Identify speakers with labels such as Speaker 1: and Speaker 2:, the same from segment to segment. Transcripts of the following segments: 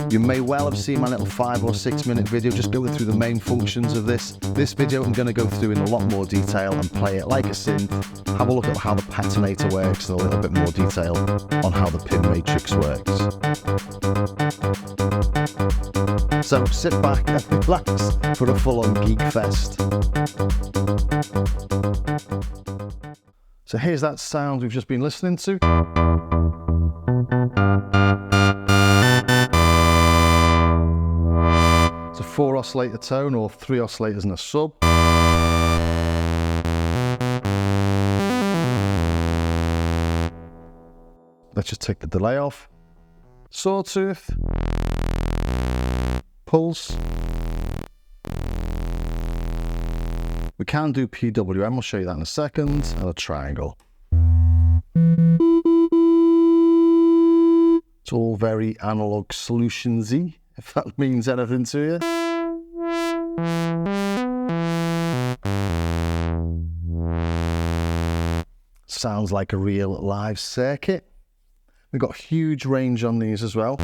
Speaker 1: You may well have seen my little 5 or 6 minute video just going through the main functions of this. This video I'm going to go through in a lot more detail and play it like a synth, have a look at how the Patternator works and a little bit more detail on how the pin matrix works. So sit back and relax for a full-on geek fest. So here's that sound we've just been listening to. It's a 4 oscillator tone or 3 oscillators and a sub. Let's just take the delay off. Sawtooth. Pulse. We can do PWM, I'll show you that in a second, and a triangle. It's all very Analogue Solutions-y, if that means anything to you. Sounds like a real live circuit. We've got huge range on these as well.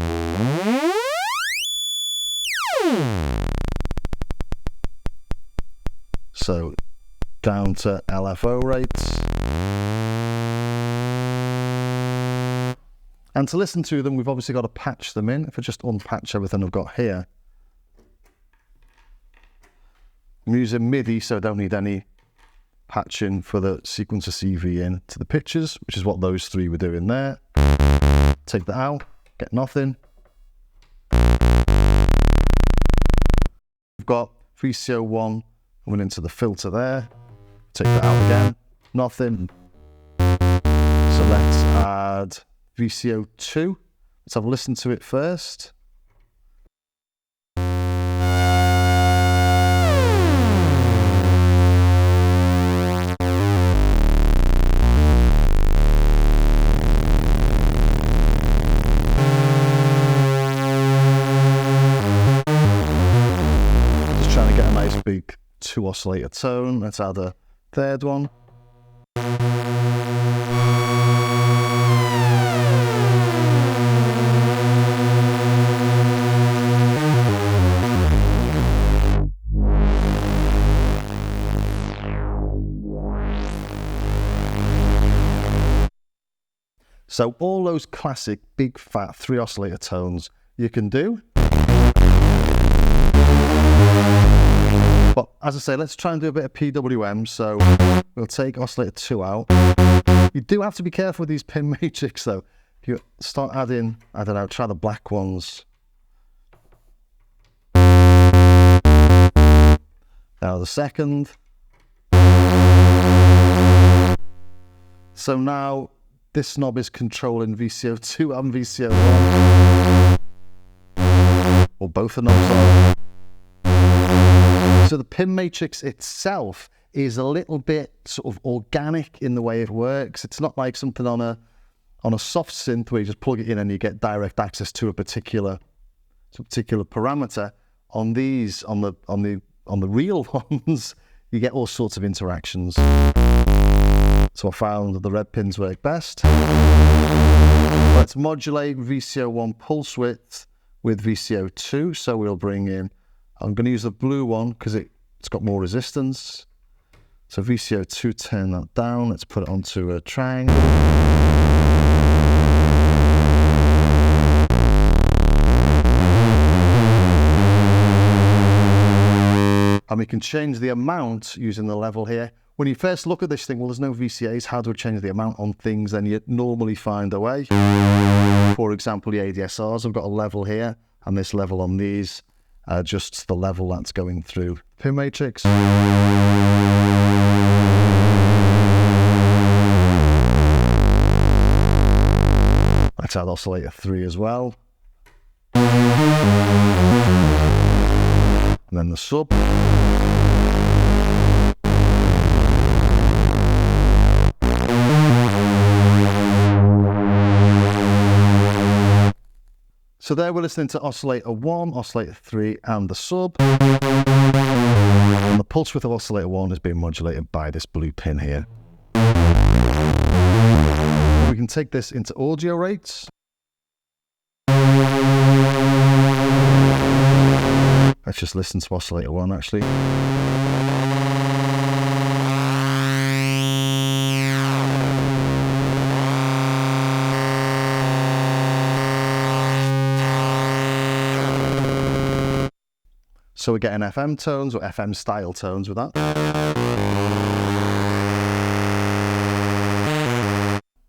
Speaker 1: So down to LFO rates. And to listen to them, we've obviously got to patch them in. If I just unpatch everything I've got here. I'm using MIDI, so I don't need any patching for the sequencer CV in to the pictures, which is what those three were doing there. Take that out, get nothing. We've got VCO1 coming into the filter there. Take that out again, nothing. So let's add VCO2. Let's have a listen to it first. Just trying to get a nice big 2 oscillator tone. Let's add a third one. So all those classic big fat 3 oscillator tones you can do. But as I say, let's try and do a bit of PWM. So we'll take oscillator 2 out. You do have to be careful with these pin matrix though. If you start adding, I don't know, try the black ones. Now the second. So now this knob is controlling VCO2 and VCO1. Or both the knobs are. So the pin matrix itself is a little bit sort of organic in the way it works. It's not like something on a soft synth where you just plug it in and you get direct access to a particular parameter. On these, on the real ones, you get all sorts of interactions. So I found the red pins work best. Let's modulate VCO1 pulse width with VCO2. So we'll bring in, I'm going to use the blue one because it's got more resistance. So VCO2, turn that down. Let's put it onto a triangle. And we can change the amount using the level here. When you first look at this thing, well, there's no VCAs. How do I change the amount on things? Then you normally find a way. For example, the ADSRs, I've got a level here, and this level on these, just the level that's going through pin matrix. Let's add oscillator 3 as well. And then the sub. So there we're listening to oscillator 1, oscillator 3 and the sub. And the pulse width of oscillator 1 is being modulated by this blue pin here. We can take this into audio rates. Let's just listen to oscillator 1 actually. So we're getting FM tones or FM style tones with that.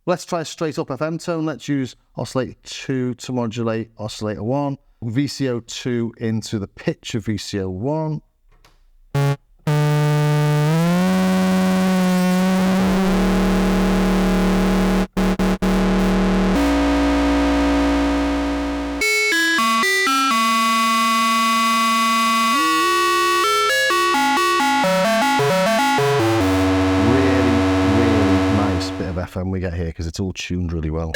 Speaker 1: Let's try a straight up FM tone. Let's use oscillator 2 to modulate oscillator 1. VCO 2 into the pitch of VCO 1. FM we get here because it's all tuned really well.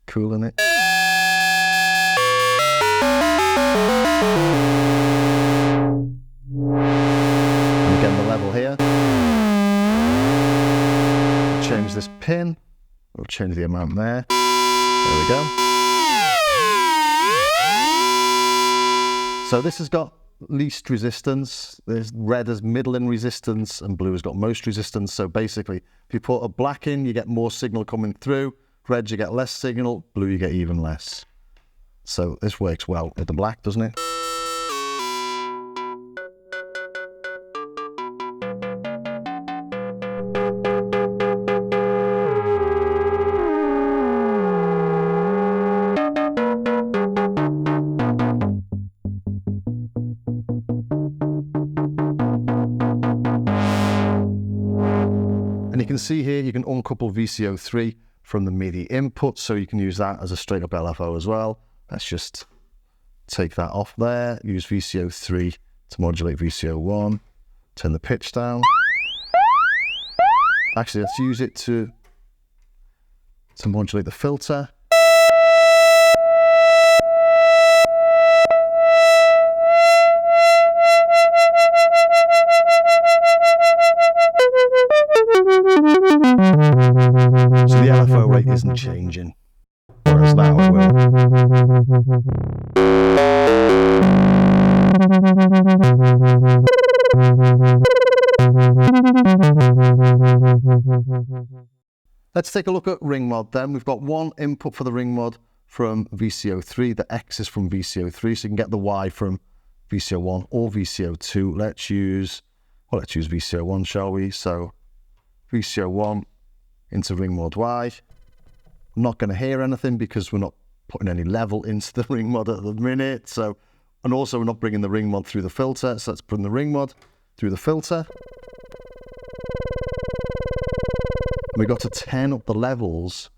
Speaker 1: Cool, isn't it? And again, the level here. Change this pin. We'll change the amount there. There we go. So this has got least resistance. There's red as middling resistance and blue has got most resistance. So basically, if you put a black in, you get more signal coming through. Red, you get less signal. Blue, you get even less. So this works well with the black, doesn't it? And you can see here, you can uncouple VCO3 from the MIDI input, so you can use that as a straight up LFO as well. Let's just take that off there, use VCO3 to modulate VCO1, turn the pitch down. Actually, let's use it to modulate the filter. So the LFO rate isn't changing, whereas now it will. Let's take a look at ring mod then. We've got one input for the ring mod from VCO3, the X is from VCO3, so you can get the Y from VCO1 or VCO2. Let's use VCO1, shall we? So VCO1 into ring mod Y. I'm not going to hear anything because we're not putting any level into the ring mod at the minute. So, and also we're not bringing the ring mod through the filter. So let's bring the ring mod through the filter. And we got to turn up the levels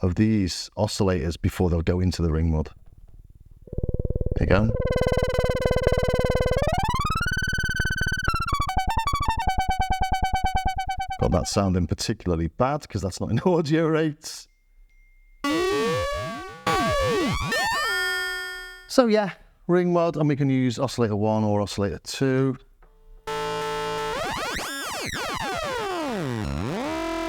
Speaker 1: of these oscillators before they'll go into the ring mod. There you go. Got that sounding particularly bad because that's not in audio rates. So yeah, ring mod, and we can use oscillator 1 or oscillator 2.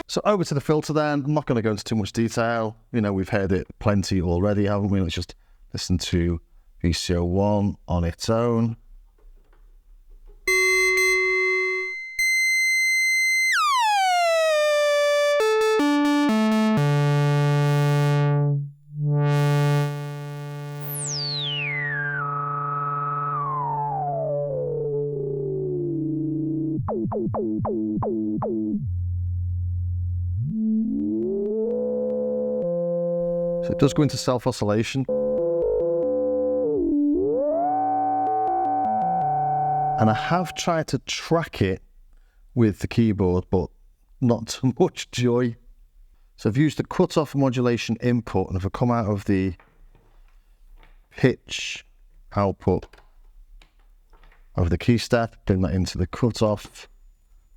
Speaker 1: So over to the filter then. I'm not going to go into too much detail. You know, we've heard it plenty already, haven't we? Let's just listen to VCO1 on its own. So it does go into self-oscillation. And I have tried to track it with the keyboard, but not to much joy. So I've used the cutoff modulation input, and if I come out of the pitch output of the key step, bring that into the cutoff,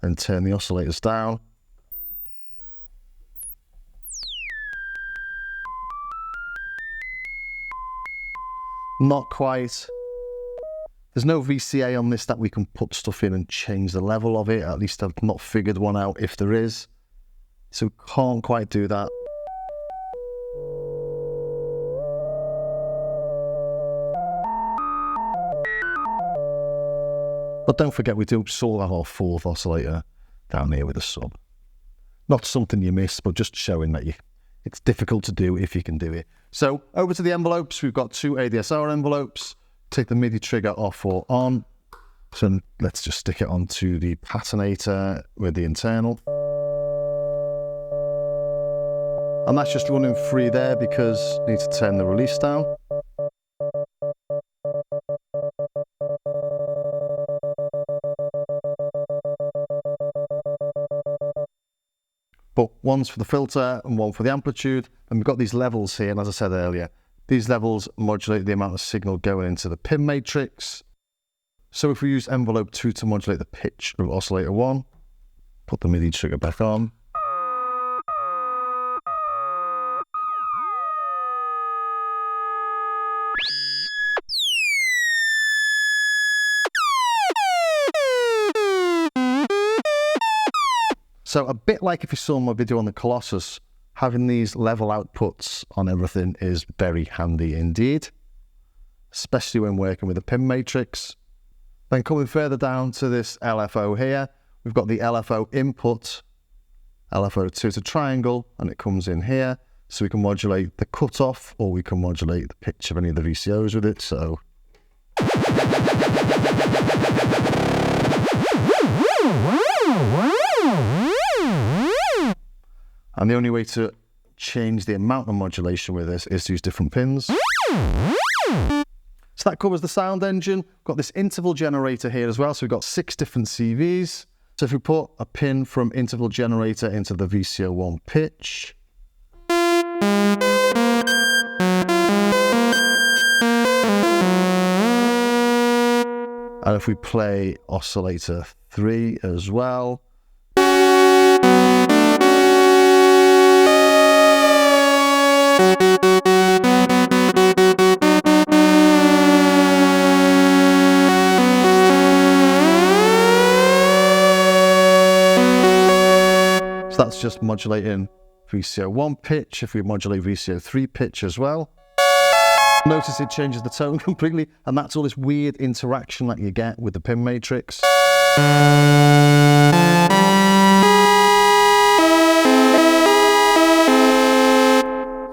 Speaker 1: and turn the oscillators down. Not quite. There's no VCA on this that we can put stuff in and change the level of it. At least I've not figured one out if there is. So we can't quite do that. But don't forget, we do still have our fourth oscillator down here with a sub. Not something you miss, but just showing that it's difficult to do if you can do it. So over to the envelopes. We've got two ADSR envelopes. Take the MIDI trigger off or on. So let's just stick it onto the Patternator with the internal. And that's just running free there because I need to turn the release down. But one's for the filter and one for the amplitude. And we've got these levels here, and as I said earlier, these levels modulate the amount of signal going into the pin matrix. So if we use envelope 2 to modulate the pitch of oscillator 1, put the MIDI trigger back on. So a bit like if you saw my video on the Colossus, having these level outputs on everything is very handy indeed, especially when working with a pin matrix. Then coming further down to this LFO here, we've got the LFO input, LFO2 is a triangle, and it comes in here. So we can modulate the cutoff, or we can modulate the pitch of any of the VCOs with it. So and the only way to change the amount of modulation with this is to use different pins. So that covers the sound engine. We've got this interval generator here as well. So we've got 6 different CVs. So if we put a pin from interval generator into the VCO1 pitch, and if we play oscillator 3 as well, that's just modulating VCO1 pitch. If we modulate VCO3 pitch as well, notice it changes the tone completely, and that's all this weird interaction that you get with the pin matrix.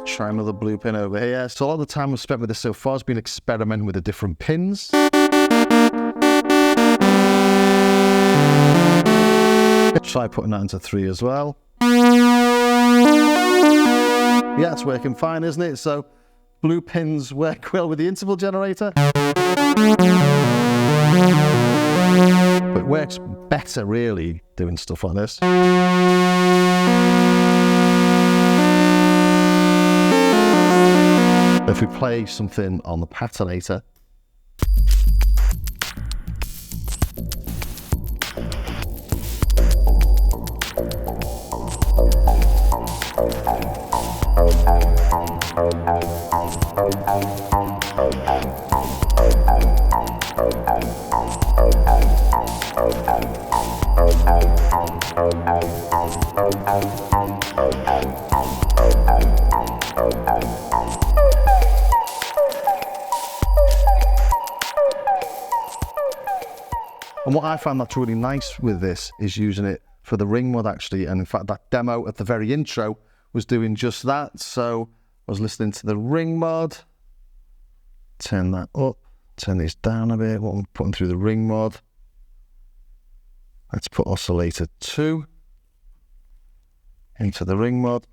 Speaker 1: Try another blue pin over here. So a lot of the time I've spent with this so far has been experimenting with the different pins. Try putting that into 3 as well. Yeah, it's working fine, isn't it? So blue pins work well with the interval generator, but it works better really doing stuff like this. If we play something on the Patternator, and what I found that's really nice with this is using it for the ring mod actually, and in fact that demo at the very intro was doing just that. So I was listening to the ring mod, turn that up, turn these down a bit, what I'm putting through the ring mod. Let's put oscillator 2 into the ring mod.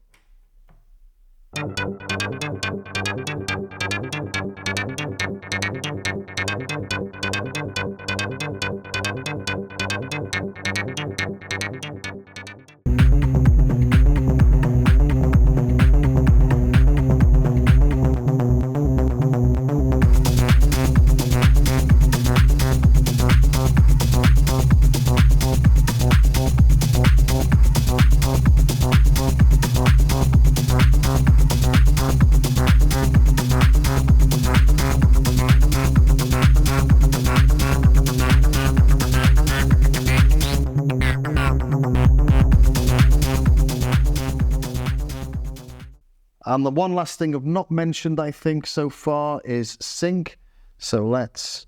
Speaker 1: And the one last thing I've not mentioned, I think, so far is sync. So let's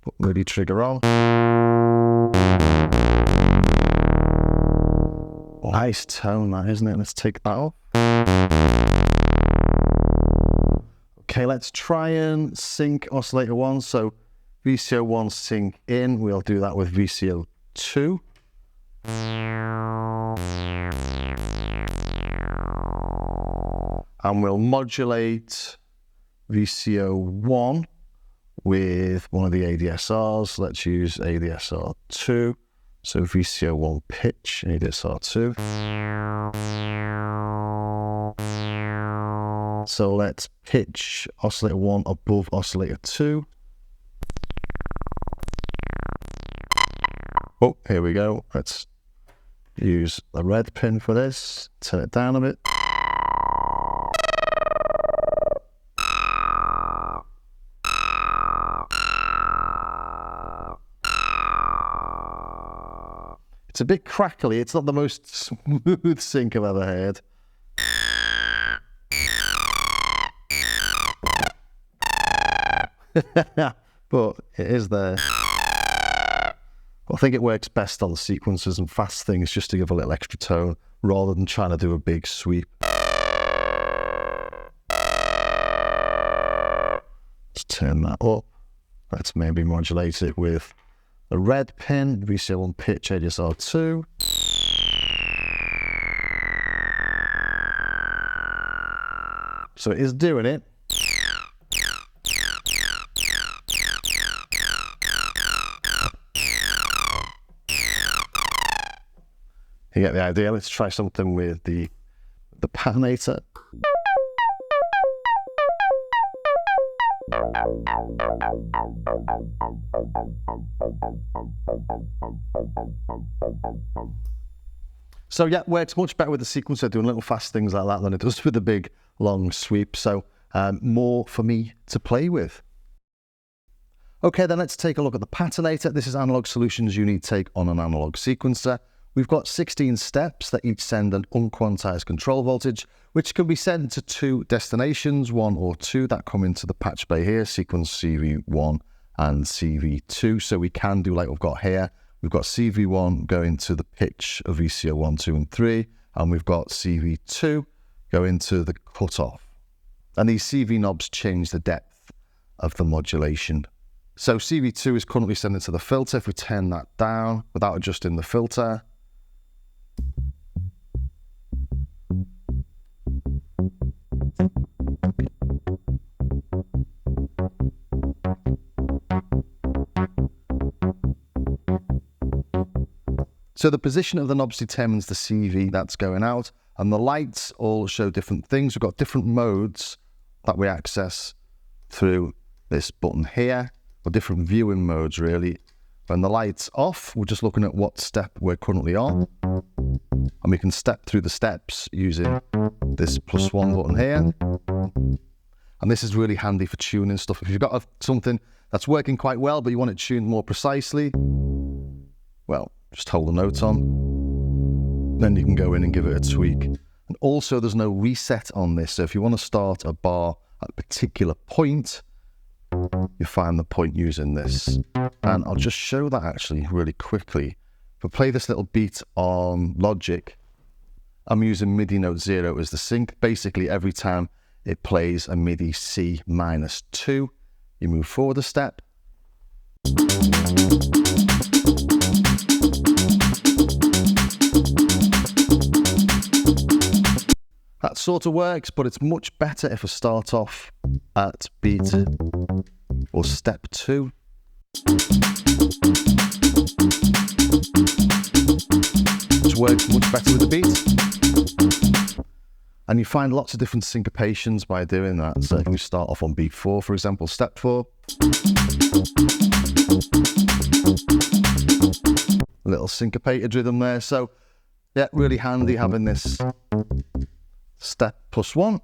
Speaker 1: put MIDI trigger on. Nice tone, that, isn't it? Let's take that off. Okay, let's try and sync oscillator 1. So VCO 1 sync in. We'll do that with VCO 2. And we'll modulate VCO 1 with one of the ADSRs. Let's use ADSR 2. So VCO 1 pitch, ADSR 2. So let's pitch oscillator 1 above oscillator 2. Oh, here we go. Let's use the red pin for this. Turn it down a bit. It's a bit crackly. It's not the most smooth sync I've ever heard. But it is there. I think it works best on sequences and fast things just to give a little extra tone rather than trying to do a big sweep. Let's turn that up. Let's maybe modulate it with a red pin, VCO 1 pitch, ADSR 2. So it is doing it. You get the idea. Let's try something with the Patternator. So yeah, works much better with the sequencer, doing little fast things like that than it does with the big long sweep. So more for me to play with. Okay, then let's take a look at the Patternator. This is Analogue Solutions' unique take on an analog sequencer. We've got 16 steps that each send an unquantized control voltage, which can be sent to two destinations, 1 or 2, that come into the patch bay here, sequence CV1 and CV2. So we can do like we've got here. We've got CV1 going to the pitch of VCO 1, 2, and 3, and we've got CV2 going to the cutoff. And these CV knobs change the depth of the modulation. So CV2 is currently sending to the filter. If we turn that down without adjusting the filter, so the position of the knobs determines the CV that's going out, and the lights all show different things. We've got different modes that we access through this button here, or different viewing modes really. When the light's off, we're just looking at what step we're currently on, and we can step through the steps using this +1 button here. And this is really handy for tuning stuff. If you've got something that's working quite well, but you want it tuned more precisely, well, just hold the note on. Then you can go in and give it a tweak. And also, there's no reset on this. So if you want to start a bar at a particular point, you find the point using this. And I'll just show that actually really quickly. If I play this little beat on Logic, I'm using MIDI note 0 as the sync. Basically, every time it plays a MIDI C-2, you move forward a step. That sort of works, but it's much better if I start off at beat or step 2. Which works much better with the beat. And you find lots of different syncopations by doing that. So if we start off on beat 4, for example, step 4. A little syncopated rhythm there. So yeah, really handy having this step +1.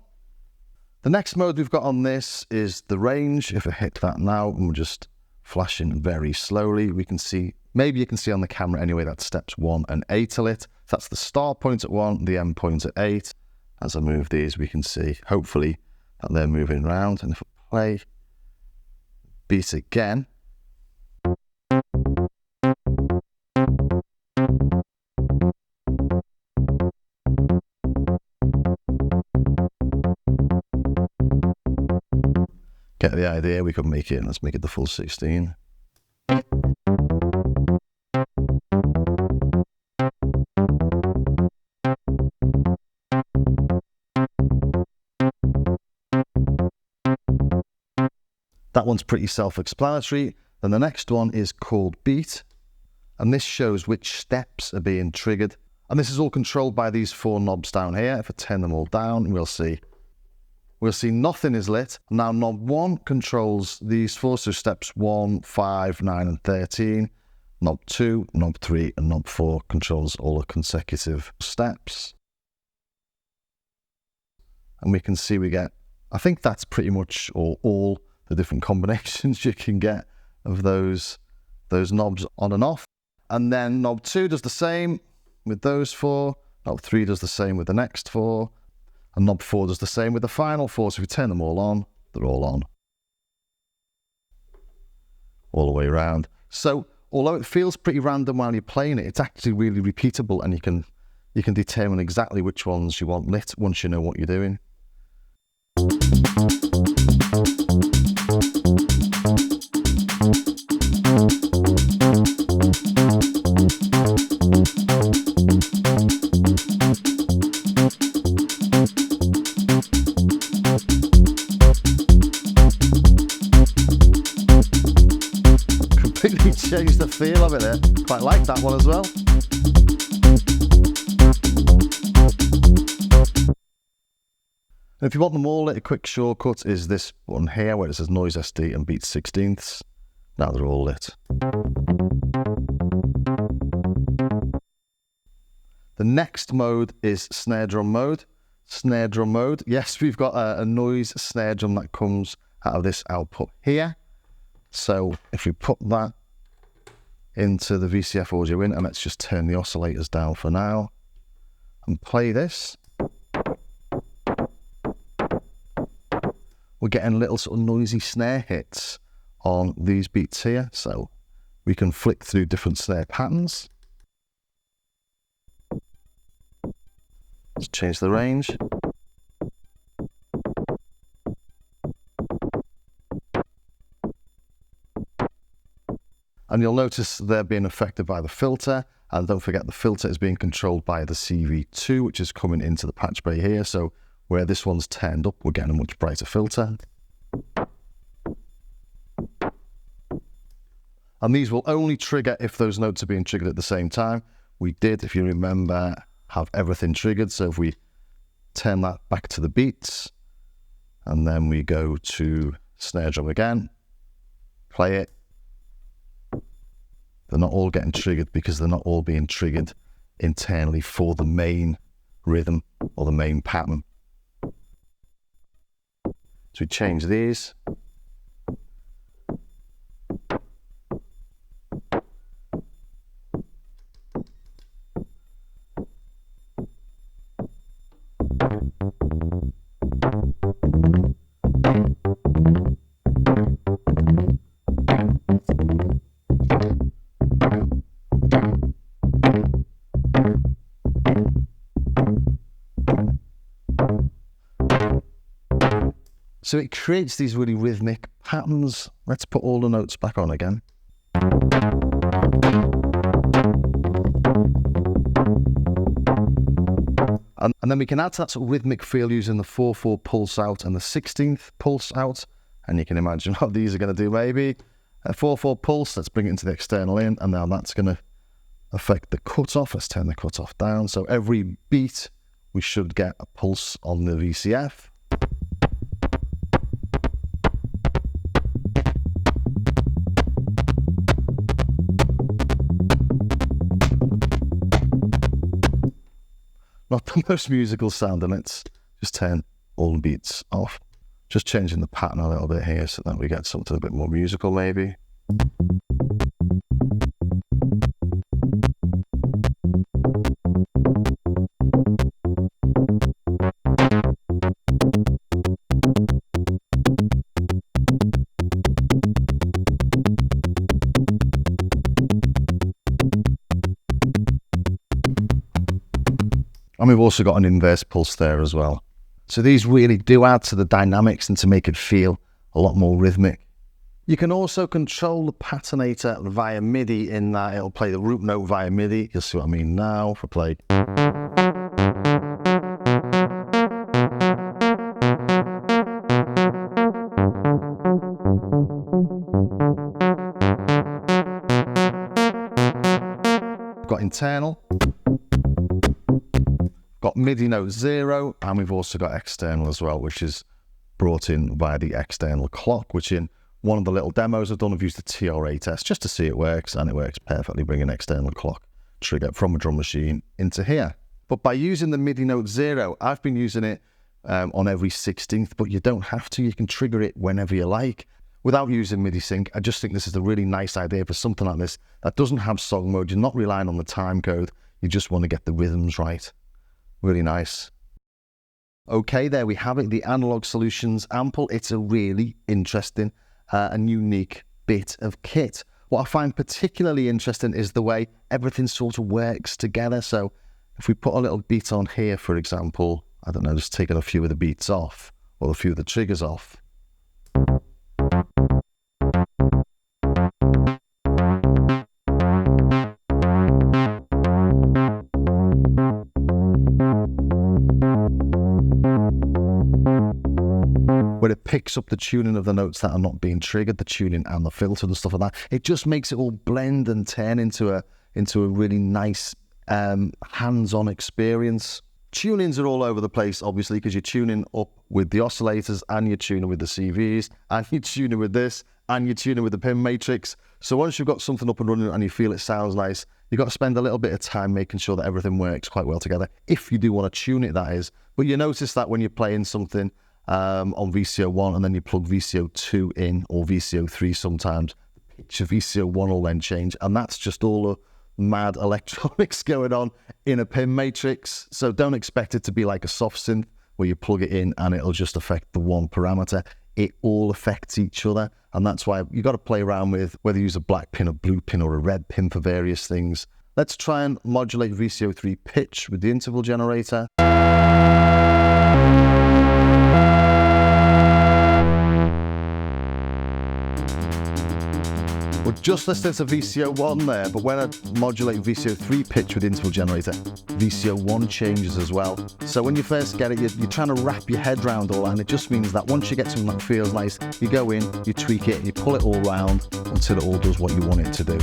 Speaker 1: The next mode we've got on this is the range. If I hit that now, and we're just flashing very slowly, we can see, maybe you can see on the camera anyway, that steps 1 and 8 are lit. So that's the start point at 1, the end point at 8. as I move these, we can see, hopefully, that they're moving around. And if I play beat again, get the idea, we could make it, let's make it the full 16. That one's pretty self-explanatory. Then the next one is called beat, and this shows which steps are being triggered. And this is all controlled by these 4 knobs down here. If I turn them all down, we'll see nothing is lit. Now knob 1 controls these 4, so steps 1, 5, 9 and 13. Knob 2, knob 3 and knob 4 controls all the consecutive steps. And we can see we get, I think that's pretty much all the different combinations you can get of those knobs on and off. And then knob 2 does the same with those 4, knob 3 does the same with the next 4, and knob 4 does the same with the final 4. So if we turn them all on, they're all on. All the way around. So although it feels pretty random while you're playing it, it's actually really repeatable, and you can determine exactly which ones you want lit once you know what you're doing. Completely changed the feel of it there. Quite like that one as well. And if you want them all lit, a quick shortcut is this one here where it says Noise SD and Beat 16ths. Now they're all lit. The next mode is Snare Drum mode. Snare Drum mode. Yes, we've got a noise snare drum that comes out of this output here. So if we put that into the VCF audio in, and let's just turn the oscillators down for now and play this, we're getting little sort of noisy snare hits on these beats here. So we can flick through different snare patterns. Let's change the range. And you'll notice they're being affected by the filter. And don't forget, the filter is being controlled by the CV2, which is coming into the patch bay here. So where this one's turned up, we're getting a much brighter filter. And these will only trigger if those notes are being triggered at the same time. We did, if you remember, have everything triggered. So if we turn that back to the beats, and then we go to snare drum again, play it, they're not all getting triggered because they're not all being triggered internally for the main rhythm or the main pattern. So we change these. So it creates these really rhythmic patterns. Let's put all the notes back on again. And then we can add that sort of rhythmic feel using the 4/4 pulse out and the 16th pulse out. And you can imagine what these are going to do maybe. A 4/4 pulse, let's bring it into the external in, and now that's going to affect the cutoff. Let's turn the cutoff down. So every beat, we should get a pulse on the VCF. Not the most musical sound, and let's just turn all the beats off. Just changing the pattern a little bit here so that we get something a bit more musical maybe. And we've also got an inverse pulse there as well. So these really do add to the dynamics and to make it feel a lot more rhythmic. You can also control the Patternator via MIDI in that it'll play the root note via MIDI. You'll see what I mean now if I play. Got internal, got MIDI note 0, and we've also got external as well, which is brought in via the external clock, which in one of the little demos I've done, I've used the TR-8S just to see it works, and it works perfectly, bringing an external clock trigger from a drum machine into here. But by using the MIDI note 0, I've been using it on every 16th, but you don't have to. You can trigger it whenever you like without using MIDI sync. I just think this is a really nice idea for something like this that doesn't have song mode. You're not relying on the time code. You just want to get the rhythms right. Really nice. Okay, there we have it, the Analogue Solutions AMPLE. It's a really interesting and unique bit of kit. What I find particularly interesting is the way everything sort of works together. So if we put a little beat on here, for example, I don't know, just taking a few of the beats off or a few of the triggers off. Where it picks up the tuning of the notes that are not being triggered, the tuning and the filter and stuff like that. It just makes it all blend and turn into a really nice hands-on experience. Tunings are all over the place, obviously, because you're tuning up with the oscillators and you're tuning with the CVs and you're tuning with this and you're tuning with the pin matrix. So once you've got something up and running and you feel it sounds nice, you've got to spend a little bit of time making sure that everything works quite well together, if you do want to tune it, that is. But you notice that when you're playing something on VCO1 and then you plug VCO2 in, or VCO3 sometimes, the pitch of VCO1 will then change, and that's just all the mad electronics going on in a pin matrix. So don't expect it to be like a soft synth where you plug it in and it'll just affect the one parameter. It all affects each other, and that's why you got to play around with whether you use a black pin, a blue pin, or a red pin for various things. Let's try and modulate VCO3 pitch with the interval generator. We're just listening to VCO1 there, but when I modulate VCO3 pitch with interval generator, VCO1 changes as well. So when you first get it, you're trying to wrap your head around all that, and it just means that once you get something that feels nice, you go in, you tweak it, and you pull it all around until it all does what you want it to do.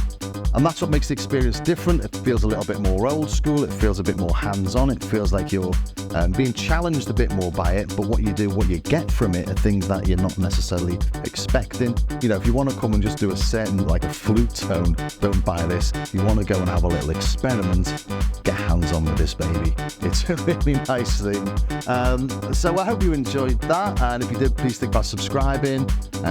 Speaker 1: And that's what makes the experience different. It feels a little bit more old school, it feels a bit more hands-on, it feels like you're being challenged a bit more by it, but what you get from it are things that you're not necessarily expecting. You know, if you want to come and just do a certain, like a flute tone, don't buy this. If you want to go and have a little experiment, get hands-on with this baby. It's a really nice thing. So I hope you enjoyed that, and if you did, please think about subscribing.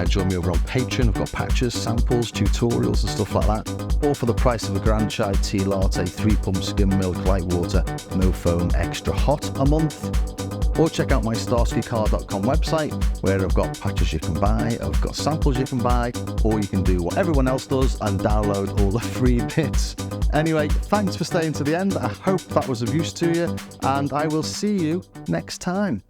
Speaker 1: Join me over on Patreon. I've got patches, samples, tutorials and stuff like that, all for the price of a grand chai tea latte, 3-pump skim milk, light water, no foam, extra hot a month. Or check out my starskycar.com website, where I've got patches you can buy, I've got samples you can buy, or you can do what everyone else does and download all the free bits. Anyway, thanks for staying to the end. I hope that was of use to you, and I will see you next time.